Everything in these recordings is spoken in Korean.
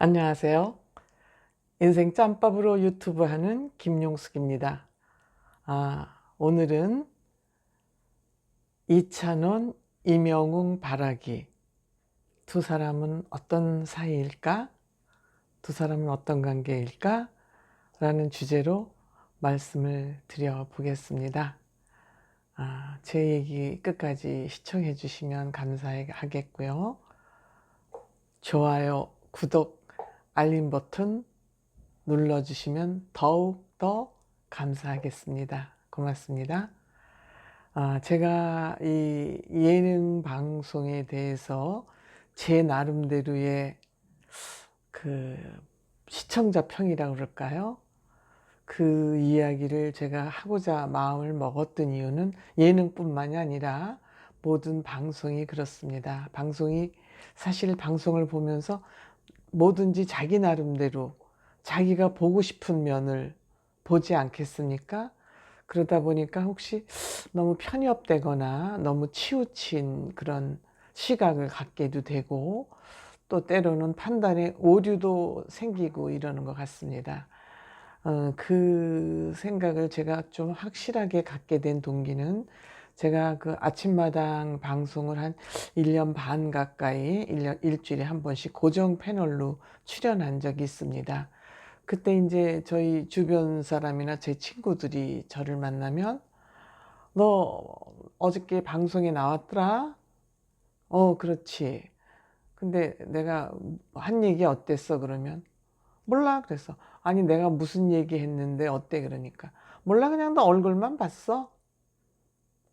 안녕하세요. 인생 짬밥으로 유튜브 하는 김용숙입니다. 오늘은 이찬원, 임영웅, 발아기 두 사람은 어떤 사이일까? 두 사람은 어떤 관계일까? 라는 주제로 말씀을 드려보겠습니다. 제 얘기 끝까지 시청해 주시면 감사하겠고요. 좋아요, 구독, 알림 버튼 눌러주시면 더욱더 감사하겠습니다. 고맙습니다. 제가 이 예능 방송에 대해서 제 나름대로의 그 시청자 평이라고 그럴까요? 그 이야기를 제가 하고자 마음을 먹었던 이유는 예능뿐만이 아니라 모든 방송이 그렇습니다. 사실 방송을 보면서 뭐든지 자기 나름대로 자기가 보고 싶은 면을 보지 않겠습니까? 그러다 보니까 혹시 너무 편협되거나 너무 치우친 그런 시각을 갖게도 되고, 또 때로는 판단에 오류도 생기고 이러는 것 같습니다. 그 생각을 제가 좀 확실하게 갖게 된 동기는, 제가 그 아침마당 방송을 한 1년 반 가까이 일주일에 한 번씩 고정 패널로 출연한 적이 있습니다. 그때 이제 저희 주변 사람이나 제 친구들이 저를 만나면, 너 어저께 방송에 나왔더라? 그렇지. 근데 내가 한 얘기 어땠어? 그러면 몰라. 그래서 아니 내가 무슨 얘기 했는데 어때? 그러니까 몰라, 그냥 너 얼굴만 봤어.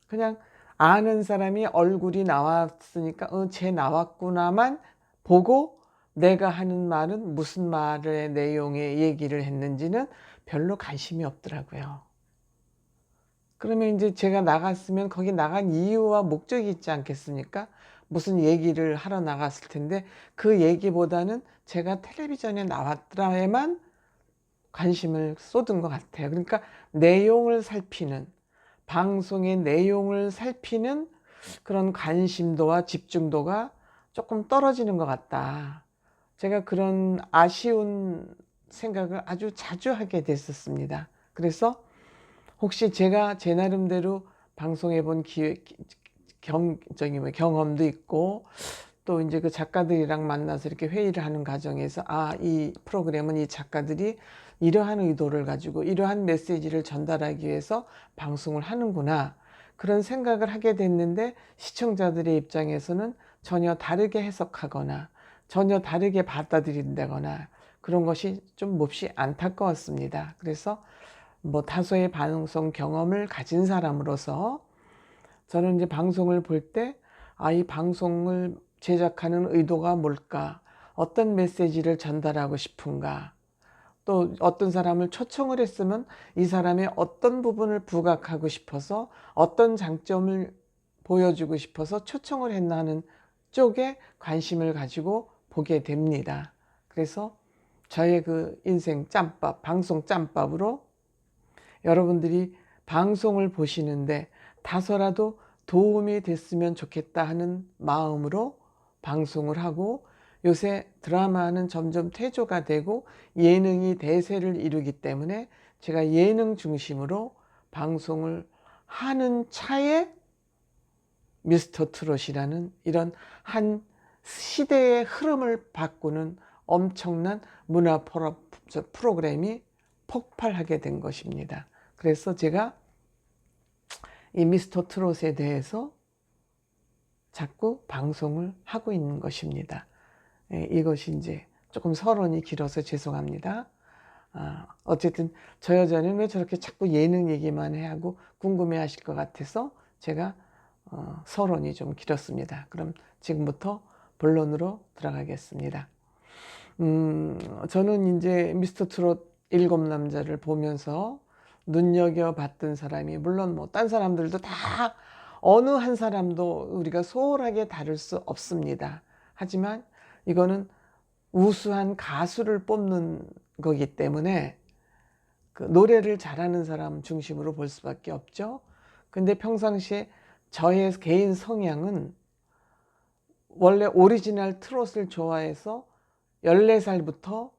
그냥 아는 사람이 얼굴이 나왔으니까 쟤 나왔구나만 보고, 내가 하는 말은 무슨 말의 내용의 얘기를 했는지는 별로 관심이 없더라고요. 그러면 이제 제가 나갔으면 거기 나간 이유와 목적이 있지 않겠습니까? 무슨 얘기를 하러 나갔을 텐데 그 얘기보다는 제가 텔레비전에 나왔더라에만 관심을 쏟은 것 같아요. 그러니까 내용을 살피는, 방송의 내용을 살피는 그런 관심도와 집중도가 조금 떨어지는 것 같다. 제가 그런 아쉬운 생각을 아주 자주 하게 됐었습니다. 그래서 혹시 제가 제 나름대로 방송해 본 경험도 있고, 또 이제 그 작가들이랑 만나서 이렇게 회의를 하는 과정에서 이 프로그램은 이 작가들이 이러한 의도를 가지고 이러한 메시지를 전달하기 위해서 방송을 하는구나, 그런 생각을 하게 됐는데, 시청자들의 입장에서는 전혀 다르게 해석하거나 전혀 다르게 받아들인다거나 그런 것이 좀 몹시 안타까웠습니다. 그래서 뭐 다소의 방송 경험을 가진 사람으로서 저는 이제 방송을 볼 때, 이 방송을 제작하는 의도가 뭘까? 어떤 메시지를 전달하고 싶은가? 또 어떤 사람을 초청을 했으면 이 사람의 어떤 부분을 부각하고 싶어서, 어떤 장점을 보여주고 싶어서 초청을 했나 하는 쪽에 관심을 가지고 보게 됩니다. 그래서 저의 그 인생 짬밥, 방송 짬밥으로 여러분들이 방송을 보시는데 다소라도 도움이 됐으면 좋겠다 하는 마음으로 방송을 하고, 요새 드라마는 점점 퇴조가 되고 예능이 대세를 이루기 때문에 제가 예능 중심으로 방송을 하는 차에 미스터 트롯이라는 이런 한 시대의 흐름을 바꾸는 엄청난 문화 프로그램이 폭발하게 된 것입니다. 그래서 제가 이 미스터 트롯에 대해서 자꾸 방송을 하고 있는 것입니다. 이것이 이제 조금 서론이 길어서 죄송합니다. 어쨌든 저 여자는 왜 저렇게 자꾸 예능 얘기만 해 하고 궁금해 하실 것 같아서 제가 서론이 좀 길었습니다. 그럼 지금부터 본론으로 들어가겠습니다. 저는 이제 미스터 트롯 7남자를 보면서 눈여겨봤던 사람이, 물론 뭐 딴 사람들도 다 어느 한 사람도 우리가 소홀하게 다룰 수 없습니다. 하지만 이거는 우수한 가수를 뽑는 거기 때문에 그 노래를 잘하는 사람 중심으로 볼 수밖에 없죠. 근데 평상시에 저의 개인 성향은 원래 오리지널 트롯을 좋아해서 14살부터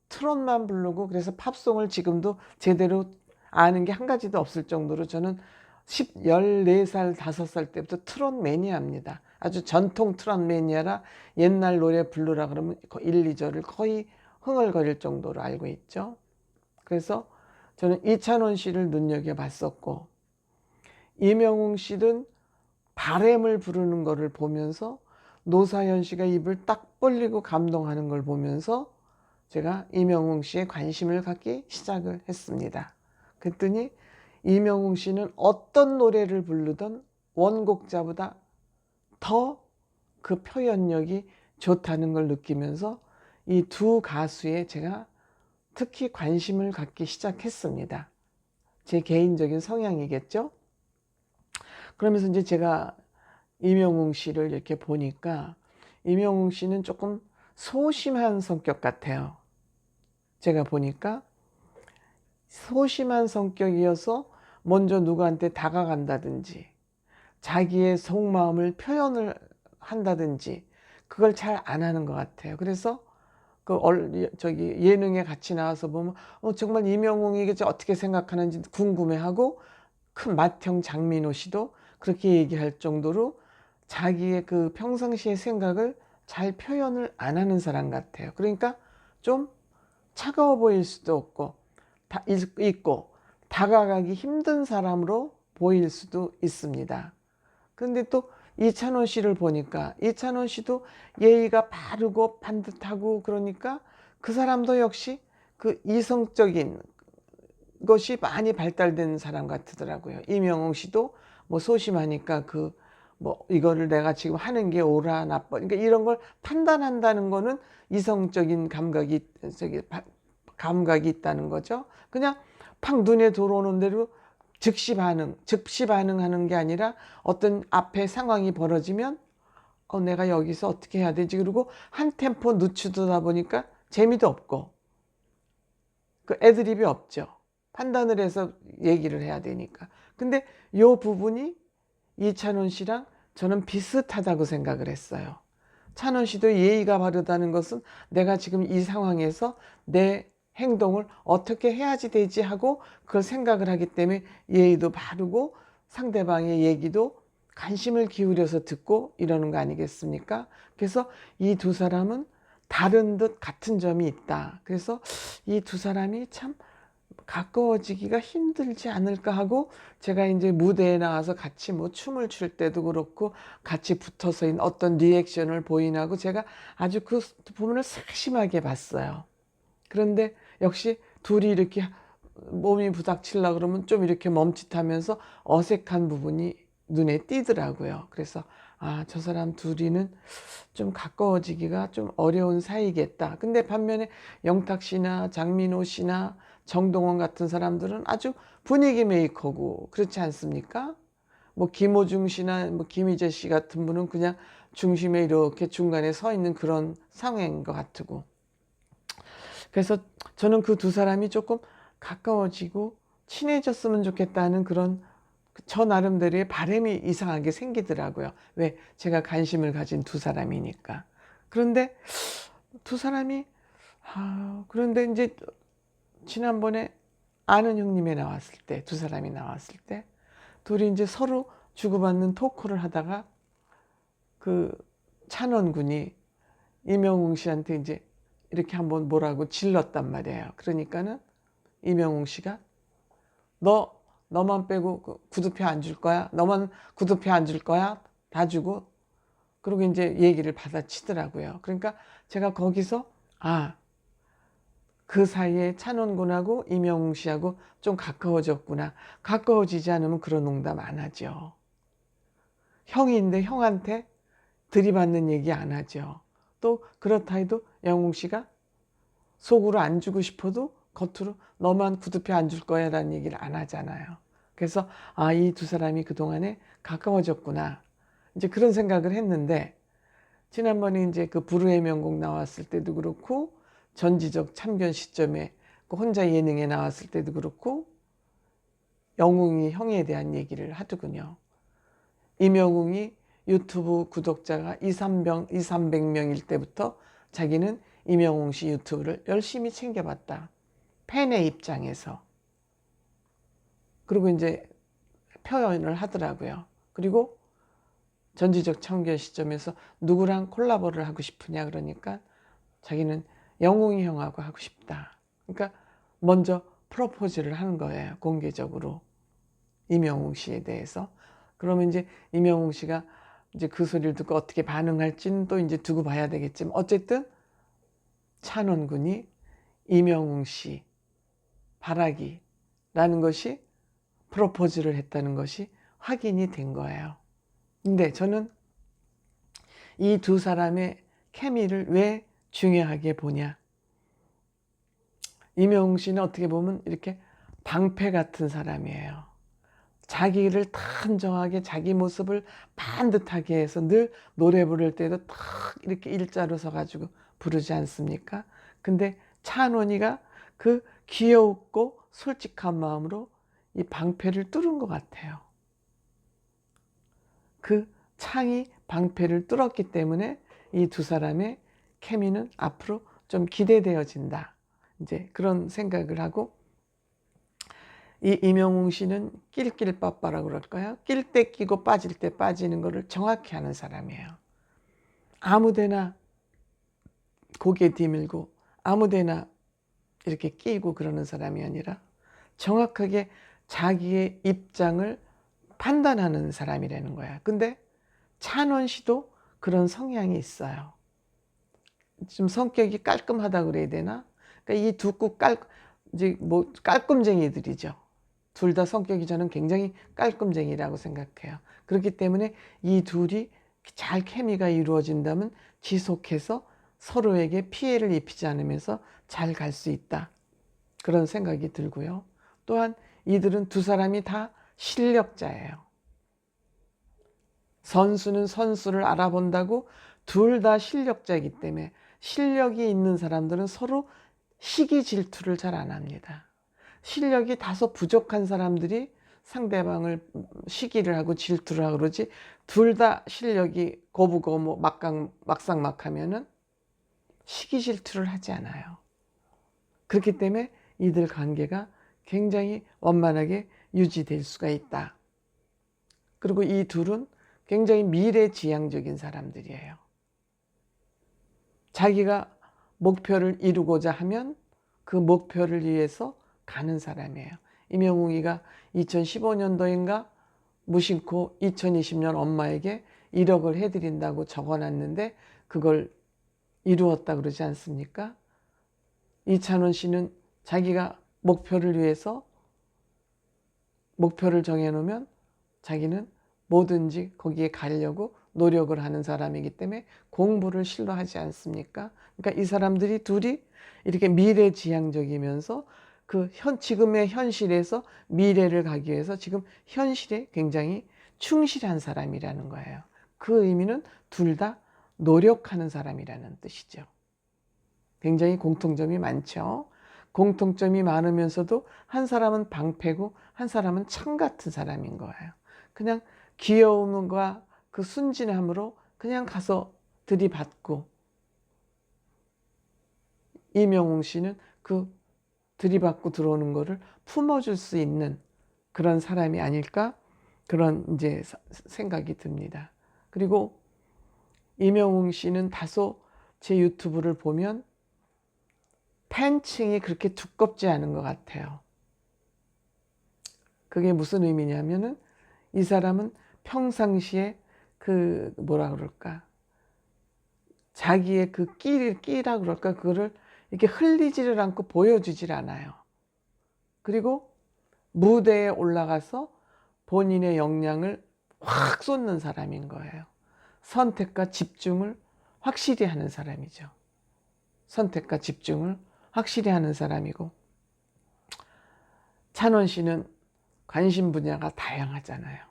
트롯만 부르고, 그래서 팝송을 지금도 제대로 아는 게 한 가지도 없을 정도로 저는 14살, 5살 때부터 트롯 매니아입니다. 아주 전통 트롯 매니아라 옛날 노래 부르라 그러면 1, 2절을 거의 흥얼거릴 정도로 알고 있죠. 그래서 저는 이찬원 씨를 눈여겨봤었고, 이명웅 씨는 바램을 부르는 거를 보면서 노사연 씨가 입을 딱 벌리고 감동하는 걸 보면서 제가 이명웅 씨에 관심을 갖기 시작을 했습니다. 그랬더니 이명웅 씨는 어떤 노래를 부르던 원곡자보다 더 그 표현력이 좋다는 걸 느끼면서 이 두 가수에 제가 특히 관심을 갖기 시작했습니다. 제 개인적인 성향이겠죠? 그러면서 이제 제가 이명웅 씨를 이렇게 보니까 이명웅 씨는 조금 소심한 성격 같아요. 제가 보니까 소심한 성격이어서 먼저 누구한테 다가간다든지 자기의 속마음을 표현을 한다든지 그걸 잘 안 하는 것 같아요. 그래서 저기 예능에 같이 나와서 보면 정말 이명웅이 이게 어떻게 생각하는지 궁금해하고, 큰 맏형 장민호 씨도 그렇게 얘기할 정도로 자기의 그 평상시의 생각을 잘 표현을 안 하는 사람 같아요. 그러니까 좀 차가워 보일 수도 있고 다가가기 힘든 사람으로 보일 수도 있습니다. 그런데 또 이찬원 씨를 보니까 이찬원 씨도 예의가 바르고 반듯하고, 그러니까 그 사람도 역시 그 이성적인 것이 많이 발달된 사람 같더라고요. 이명웅 씨도 뭐 소심하니까 이거를 내가 지금 하는 게 옳아 나빠, 그러니까 이런 걸 판단한다는 거는 이성적인 감각이 있다는 거죠. 그냥 팍 눈에 들어오는 대로 즉시 반응하는 게 아니라 어떤 앞에 상황이 벌어지면 내가 여기서 어떻게 해야 되지? 그리고 한 템포 늦추다 보니까 재미도 없고 그 애드립이 없죠. 판단을 해서 얘기를 해야 되니까. 근데 요 부분이 이찬원 씨랑 저는 비슷하다고 생각을 했어요. 찬원 씨도 예의가 바르다는 것은 내가 지금 이 상황에서 내 행동을 어떻게 해야지 되지 하고 그걸 생각을 하기 때문에 예의도 바르고 상대방의 얘기도 관심을 기울여서 듣고 이러는 거 아니겠습니까? 그래서 이 두 사람은 다른 듯 같은 점이 있다. 그래서 이 두 사람이 참 가까워지기가 힘들지 않을까 하고, 제가 이제 무대에 나와서 같이 뭐 춤을 출 때도 그렇고 같이 붙어서 어떤 리액션을 보이나고 제가 아주 그 부분을 세심하게 봤어요. 그런데 역시 둘이 이렇게 몸이 부닥치려고 그러면 좀 이렇게 멈칫하면서 어색한 부분이 눈에 띄더라고요. 그래서 저 사람 둘이는 좀 가까워지기가 좀 어려운 사이겠다. 근데 반면에 영탁 씨나 장민호 씨나 정동원 같은 사람들은 아주 분위기 메이커고 그렇지 않습니까? 뭐 김호중 씨나 뭐 김희재 씨 같은 분은 그냥 중심에 이렇게 중간에 서 있는 그런 상황인 것 같고. 그래서 저는 그 두 사람이 조금 가까워지고 친해졌으면 좋겠다는 그런 저 나름대로의 바람이 이상하게 생기더라고요. 왜? 제가 관심을 가진 두 사람이니까. 그런데 두 사람이 그런데 이제 지난번에 아는 형님에 나왔을 때, 두 사람이 나왔을 때 둘이 이제 서로 주고받는 토크를 하다가 그 찬원 군이 이명웅 씨한테 이제 이렇게 한번 뭐라고 질렀단 말이에요. 그러니까는 이명웅 씨가 너만 빼고 구두표 안 줄 거야? 너만 구두표 안 줄 거야? 다 주고. 그리고 이제 얘기를 받아치더라고요. 그러니까 제가 거기서 그 사이에 찬원군하고 이명웅 씨하고 좀 가까워졌구나. 가까워지지 않으면 그런 농담 안 하죠. 형인데 형한테 들이받는 얘기 안 하죠. 또 그렇다 해도 영웅 씨가 속으로 안 주고 싶어도 겉으로 너만 구두표 안 줄 거야 라는 얘기를 안 하잖아요. 그래서 이 두 사람이 그동안에 가까워졌구나, 이제 그런 생각을 했는데, 지난번에 이제 그 불후의 명곡 나왔을 때도 그렇고 전지적 참견 시점에 그 혼자 예능에 나왔을 때도 그렇고 영웅이 형에 대한 얘기를 하더군요. 이명웅이 유튜브 구독자가 200, 300명일 때부터 자기는 임영웅 씨 유튜브를 열심히 챙겨봤다. 팬의 입장에서. 그리고 이제 표현을 하더라고요. 그리고 전지적 청결 시점에서 누구랑 콜라보를 하고 싶으냐 그러니까 자기는 영웅이 형하고 하고 싶다. 그러니까 먼저 프로포즈를 하는 거예요. 공개적으로. 임영웅 씨에 대해서. 그러면 이제 임영웅 씨가 이제 그 소리를 듣고 어떻게 반응할지는 또 이제 두고 봐야 되겠지만 어쨌든 찬원 군이 임영웅 씨 바라기라는 것이 프로포즈를 했다는 것이 확인이 된 거예요. 근데 저는 이 두 사람의 케미를 왜 중요하게 보냐. 임영웅 씨는 어떻게 보면 이렇게 방패 같은 사람이에요. 자기를 단정하게 자기 모습을 반듯하게 해서 늘 노래 부를 때도 탁 이렇게 일자로 서가지고 부르지 않습니까? 근데 찬원이가 그 귀엽고 솔직한 마음으로 이 방패를 뚫은 것 같아요. 그 창이 방패를 뚫었기 때문에 이 두 사람의 케미는 앞으로 좀 기대되어진다. 이제 그런 생각을 하고, 이 임영웅 씨는 낄낄빠빠라고 그럴까요? 낄 때 끼고 빠질 때 빠지는 거를 정확히 하는 사람이에요. 아무데나 고개 뒤밀고 아무데나 이렇게 끼고 그러는 사람이 아니라 정확하게 자기의 입장을 판단하는 사람이라는 거야. 근데 찬원 씨도 그런 성향이 있어요. 좀 성격이 깔끔하다 그래야 되나? 그러니까 이 두 이제 뭐 깔끔쟁이들이죠. 둘 다 성격이 저는 굉장히 깔끔쟁이라고 생각해요. 그렇기 때문에 이 둘이 잘 케미가 이루어진다면 지속해서 서로에게 피해를 입히지 않으면서 잘 갈 수 있다. 그런 생각이 들고요. 또한 이들은 두 사람이 다 실력자예요. 선수는 선수를 알아본다고 둘 다 실력자이기 때문에 실력이 있는 사람들은 서로 시기 질투를 잘 안 합니다. 실력이 다소 부족한 사람들이 상대방을 시기를 하고 질투를 하고 그러지, 둘 다 실력이 고부고무 막상막하면은 시기 질투를 하지 않아요. 그렇기 때문에 이들 관계가 굉장히 원만하게 유지될 수가 있다. 그리고 이 둘은 굉장히 미래지향적인 사람들이에요. 자기가 목표를 이루고자 하면 그 목표를 위해서 가는 사람이에요. 임영웅이가 2015년도인가 무심코 2020년 엄마에게 1억을 해드린다고 적어놨는데 그걸 이루었다 그러지 않습니까? 이찬원 씨는 자기가 목표를 위해서 목표를 정해놓으면 자기는 뭐든지 거기에 가려고 노력을 하는 사람이기 때문에 공부를 싫어하지 않습니까? 그러니까 이 사람들이 둘이 이렇게 미래지향적이면서 그 지금의 현실에서 미래를 가기 위해서 지금 현실에 굉장히 충실한 사람이라는 거예요. 그 의미는 둘 다 노력하는 사람이라는 뜻이죠. 굉장히 공통점이 많죠. 공통점이 많으면서도 한 사람은 방패고 한 사람은 창 같은 사람인 거예요. 그냥 귀여움과 그 순진함으로 그냥 가서 들이받고, 이명웅 씨는 그 들이받고 들어오는 거를 품어줄 수 있는 그런 사람이 아닐까, 그런 이제 생각이 듭니다. 그리고 이명웅 씨는 다소 제 유튜브를 보면 팬층이 그렇게 두껍지 않은 것 같아요. 그게 무슨 의미냐면은 이 사람은 평상시에 그 뭐라 그럴까, 자기의 그 끼라 그럴까, 그거를 이렇게 흘리지를 않고 보여주질 않아요. 그리고 무대에 올라가서 본인의 역량을 확 쏟는 사람인 거예요. 선택과 집중을 확실히 하는 사람이죠. 선택과 집중을 확실히 하는 사람이고, 찬원 씨는 관심 분야가 다양하잖아요.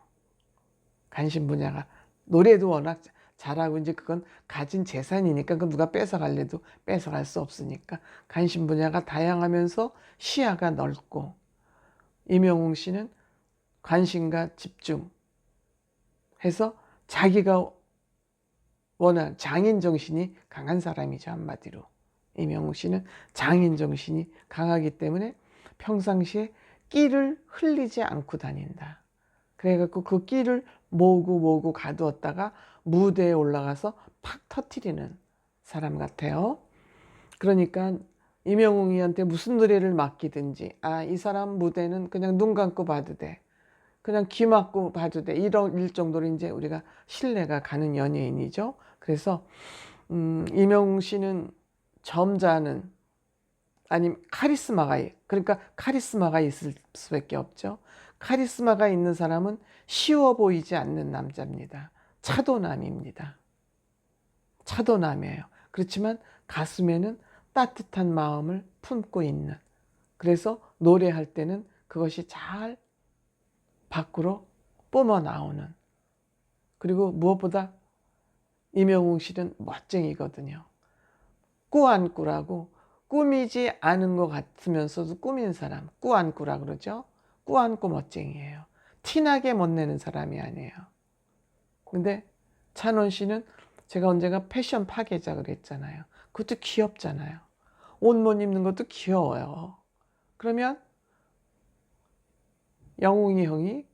관심 분야가, 노래도 워낙 잘하고, 이제 그건 가진 재산이니까 그 누가 뺏어갈래도 뺏어갈 수 없으니까 관심 분야가 다양하면서 시야가 넓고, 임영웅 씨는 관심과 집중해서 자기가 원하는 장인 정신이 강한 사람이죠, 한마디로. 이명웅 씨는 장인 정신이 강하기 때문에 평상시에 끼를 흘리지 않고 다닌다. 그래갖고 그 끼를 모으고 가두었다가 무대에 올라가서 팍 터뜨리는 사람 같아요. 그러니까 이명웅이한테 무슨 노래를 맡기든지 이 사람 무대는 그냥 눈 감고 봐도 돼. 그냥 귀 막고 봐도 돼. 이럴 정도로 이제 우리가 신뢰가 가는 연예인이죠. 그래서 이명웅 씨는 점잖은 아니면 그러니까 카리스마가 있을 수밖에 없죠. 카리스마가 있는 사람은 쉬워 보이지 않는 남자입니다. 차도남입니다. 차도남이에요. 그렇지만 가슴에는 따뜻한 마음을 품고 있는, 그래서 노래할 때는 그것이 잘 밖으로 뿜어 나오는, 그리고 무엇보다 이명웅 씨는 멋쟁이거든요. 꾸안꾸라고 꾸미지 않은 것 같으면서도 꾸민 사람, 꾸안꾸라 그러죠. 꾸안꾸 멋쟁이에요. 티나게 못 내는 사람이 아니에요. 근데 찬원 씨는 제가 언젠가 패션 파괴자 그랬잖아요. 그것도 귀엽잖아요. 옷 못 입는 것도 귀여워요. 그러면 영웅이 형이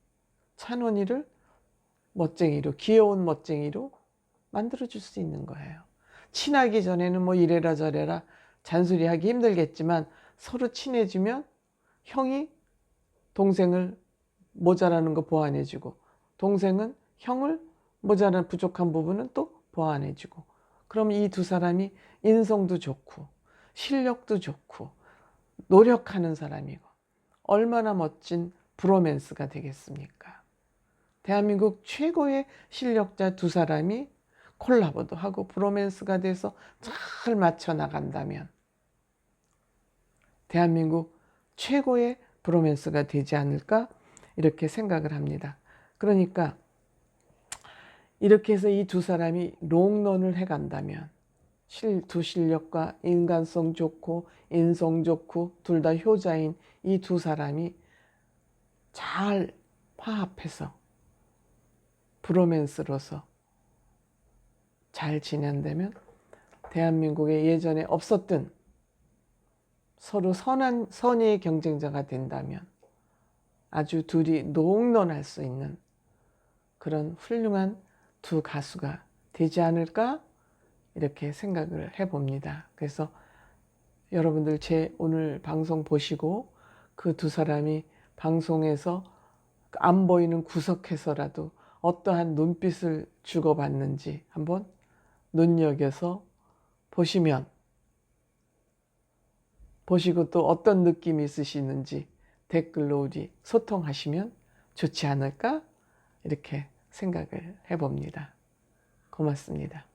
찬원이를 멋쟁이로, 귀여운 멋쟁이로 만들어줄 수 있는 거예요. 친하기 전에는 뭐 이래라 저래라 잔소리하기 힘들겠지만 서로 친해지면 형이 동생을 모자라는 거 보완해주고, 동생은 형을 모자란 부족한 부분은 또 보완해주고, 그럼 이 두 사람이 인성도 좋고 실력도 좋고 노력하는 사람이고 얼마나 멋진 브로맨스가 되겠습니까? 대한민국 최고의 실력자 두 사람이 콜라보도 하고 브로맨스가 돼서 잘 맞춰 나간다면 대한민국 최고의 브로맨스가 되지 않을까 이렇게 생각을 합니다. 그러니까 이렇게 해서 이 두 사람이 롱런을 해간다면 두 실력과 인간성 좋고 인성 좋고 둘 다 효자인 이 두 사람이 잘 화합해서 브로맨스로서 잘 지낸다면 대한민국에 예전에 없었던 서로 선의의 경쟁자가 된다면 아주 둘이 롱런할 수 있는 그런 훌륭한 두 가수가 되지 않을까 이렇게 생각을 해봅니다. 그래서 여러분들 제 오늘 방송 보시고 그 두 사람이 방송에서 안 보이는 구석에서라도 어떠한 눈빛을 주고받는지 한번 눈여겨서 보시고 또 어떤 느낌이 있으시는지 댓글로 우리 소통하시면 좋지 않을까 이렇게 생각을 해봅니다. 고맙습니다.